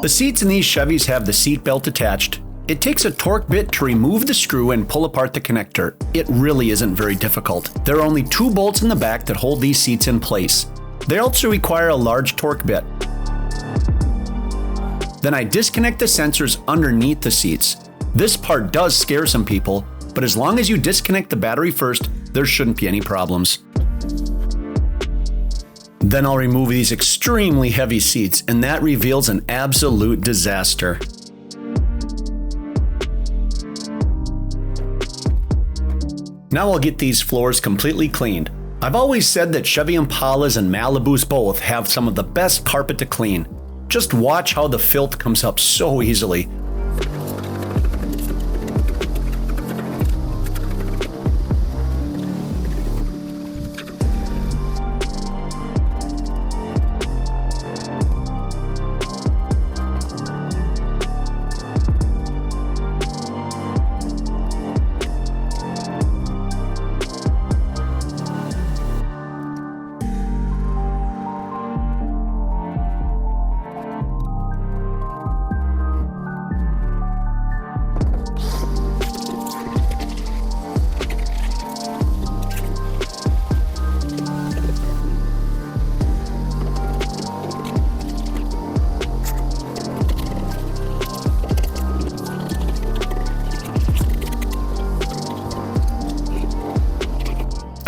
The seats in these Chevys have the seat belt attached. It takes a torque bit to remove the screw and pull apart the connector. It really isn't very difficult. There are only 2 bolts in the back that hold these seats in place. They also require a large torque bit. Then I disconnect the sensors underneath the seats. This part does scare some people, but as long as you disconnect the battery first, there shouldn't be any problems. Then I'll remove these extremely heavy seats, and that reveals an absolute disaster. Now I'll get these floors completely cleaned. I've always said that Chevy Impalas and Malibus both have some of the best carpet to clean. Just watch how the filth comes up so easily.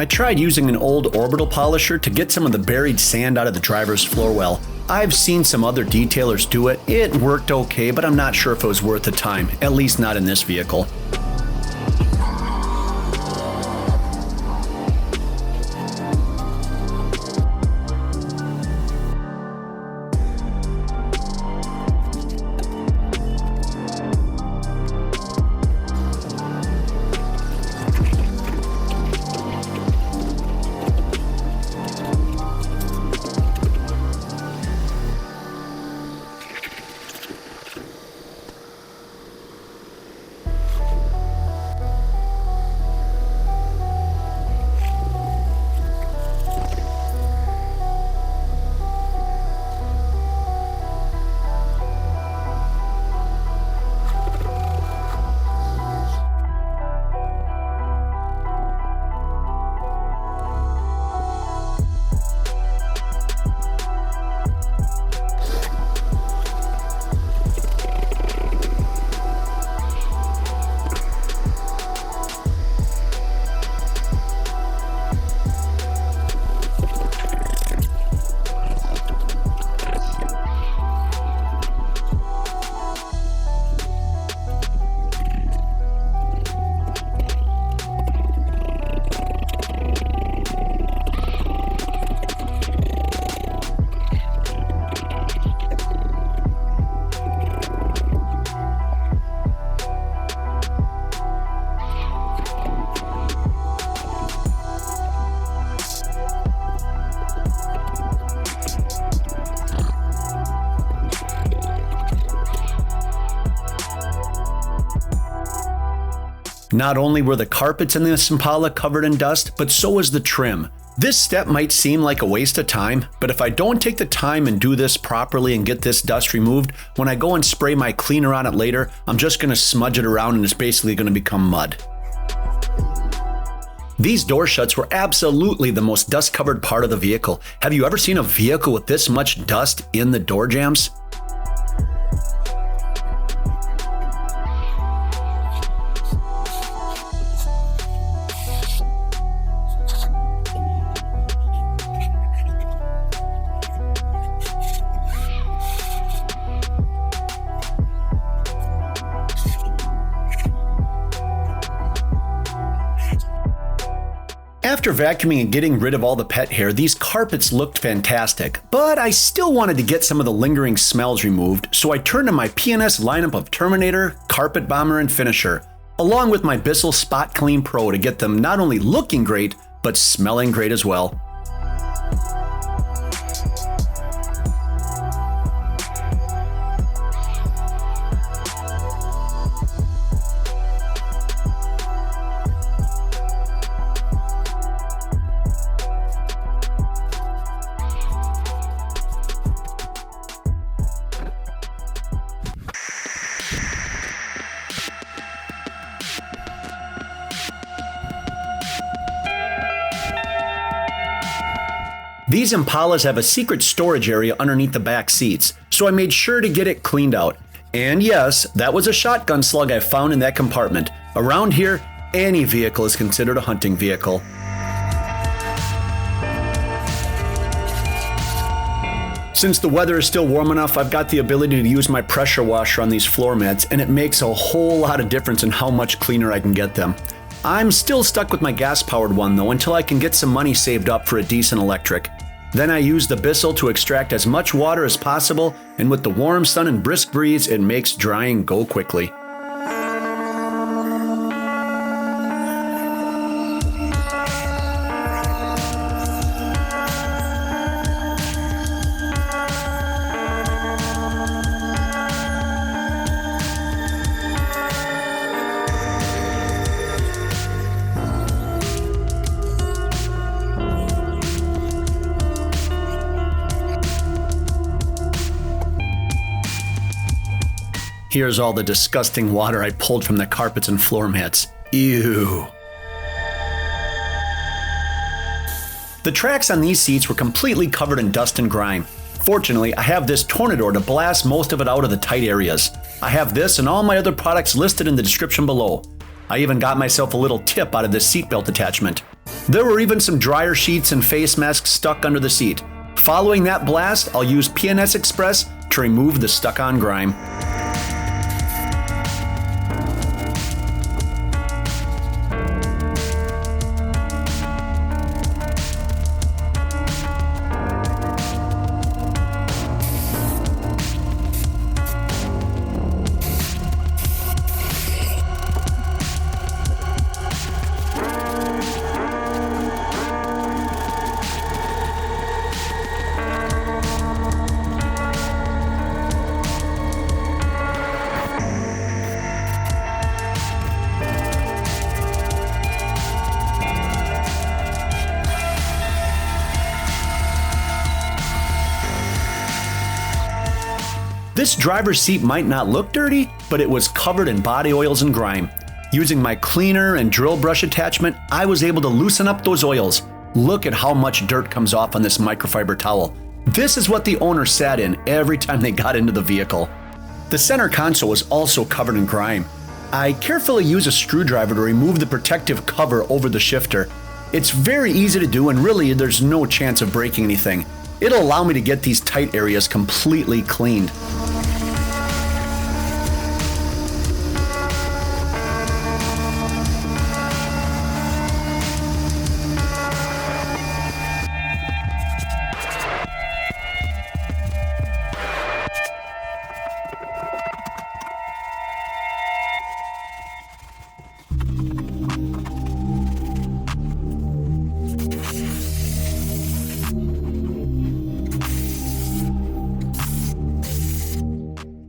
I tried using an old orbital polisher to get some of the buried sand out of the driver's floor well. I've seen some other detailers do it. It worked okay, but I'm not sure if it was worth the time, at least not in this vehicle. Not only were the carpets in this Impala covered in dust, but so was the trim. This step might seem like a waste of time, but if I don't take the time and do this properly and get this dust removed, when I go and spray my cleaner on it later, I'm just going to smudge it around and it's basically going to become mud. These door shuts were absolutely the most dust-covered part of the vehicle. Have you ever seen a vehicle with this much dust in the door jambs? After vacuuming and getting rid of all the pet hair, these carpets looked fantastic, but I still wanted to get some of the lingering smells removed, so I turned to my P&S lineup of Terminator, Carpet Bomber, and Finisher, along with my Bissell Spot Clean Pro to get them not only looking great, but smelling great as well. These Impalas have a secret storage area underneath the back seats, so I made sure to get it cleaned out. And yes, that was a shotgun slug I found in that compartment. Around here, any vehicle is considered a hunting vehicle. Since the weather is still warm enough, I've got the ability to use my pressure washer on these floor mats, and it makes a whole lot of difference in how much cleaner I can get them. I'm still stuck with my gas-powered one though until I can get some money saved up for a decent electric. Then I use the Bissell to extract as much water as possible, and with the warm sun and brisk breeze, it makes drying go quickly. Here's all the disgusting water I pulled from the carpets and floor mats. Ew. The tracks on these seats were completely covered in dust and grime. Fortunately, I have this Tornador to blast most of it out of the tight areas. I have this and all my other products listed in the description below. I even got myself a little tip out of this seatbelt attachment. There were even some dryer sheets and face masks stuck under the seat. Following that blast, I'll use PNS Express to remove the stuck-on grime. This driver's seat might not look dirty, but it was covered in body oils and grime. Using my cleaner and drill brush attachment, I was able to loosen up those oils. Look at how much dirt comes off on this microfiber towel. This is what the owner sat in every time they got into the vehicle. The center console was also covered in grime. I carefully use a screwdriver to remove the protective cover over the shifter. It's very easy to do, and really there's no chance of breaking anything. It'll allow me to get these tight areas completely cleaned.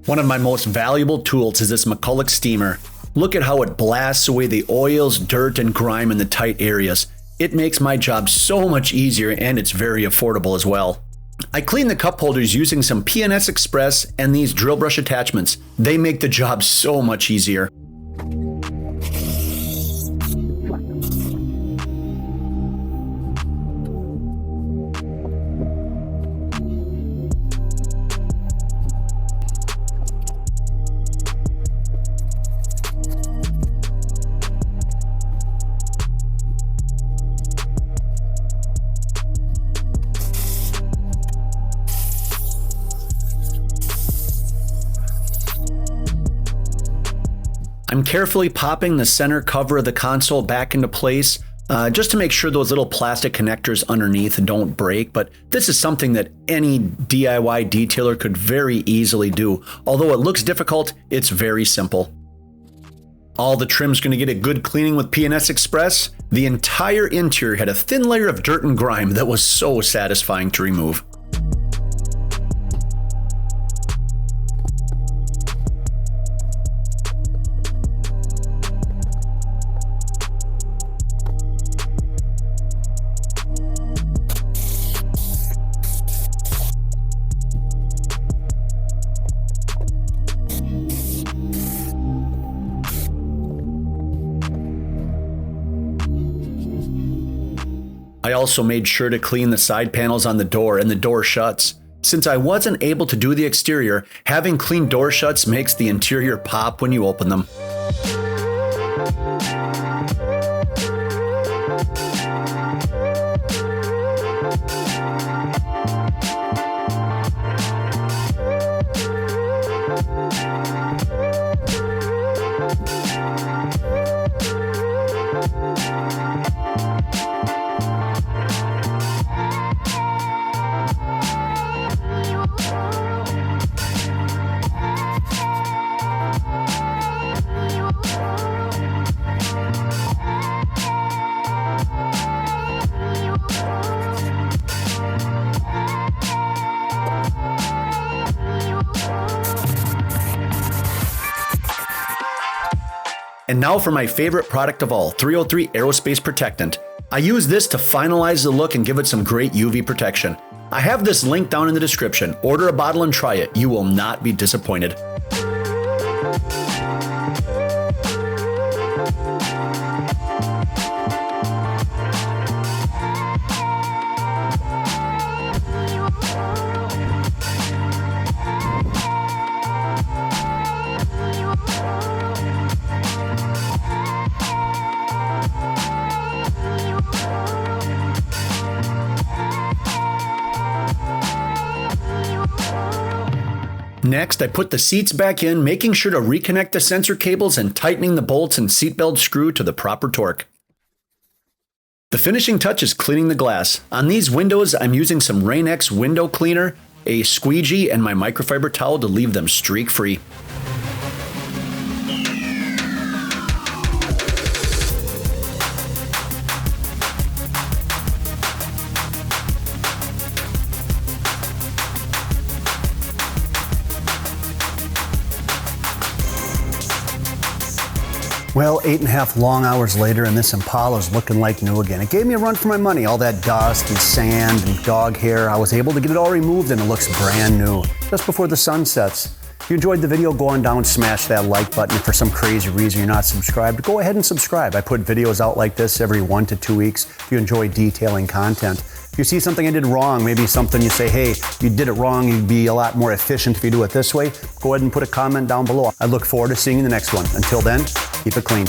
One of my most valuable tools is this McCulloch steamer. Look at how it blasts away the oils, dirt, and grime in the tight areas. It makes my job so much easier, and it's very affordable as well. I clean the cup holders using some PNS Express and these drill brush attachments. They make the job so much easier. I'm carefully popping the center cover of the console back into place just to make sure those little plastic connectors underneath don't break, but this is something that any DIY detailer could very easily do. Although it looks difficult, it's very simple. All the trim's going to get a good cleaning with PNS Express. The entire interior had a thin layer of dirt and grime that was so satisfying to remove. I I also made sure to clean the side panels on the door and the door shuts. Since I wasn't able to do the exterior, having clean door shuts makes the interior pop when you open them. And now for my favorite product of all, 303 Aerospace Protectant. I use this to finalize the look and give it some great UV protection. I have this link down in the description. Order a bottle and try it. You will not be disappointed. Next, I put the seats back in, making sure to reconnect the sensor cables and tightening the bolts and seatbelt screw to the proper torque. The finishing touch is cleaning the glass. On these windows, I'm using some Rain-X window cleaner, a squeegee, and my microfiber towel to leave them streak-free. Well, 8.5 long hours later, and this Impala's looking like new again. It gave me a run for my money. All that dust and sand and dog hair, I was able to get it all removed and it looks brand new, just before the sun sets. If you enjoyed the video, go on down and smash that like button. If for some crazy reason you're not subscribed, go ahead and subscribe. I put videos out like this every 1 to 2 weeks if you enjoy detailing content. If you see something I did wrong, maybe something you say, hey, you did it wrong, you'd be a lot more efficient if you do it this way, go ahead and put a comment down below. I look forward to seeing you in the next one. Until then, keep it clean.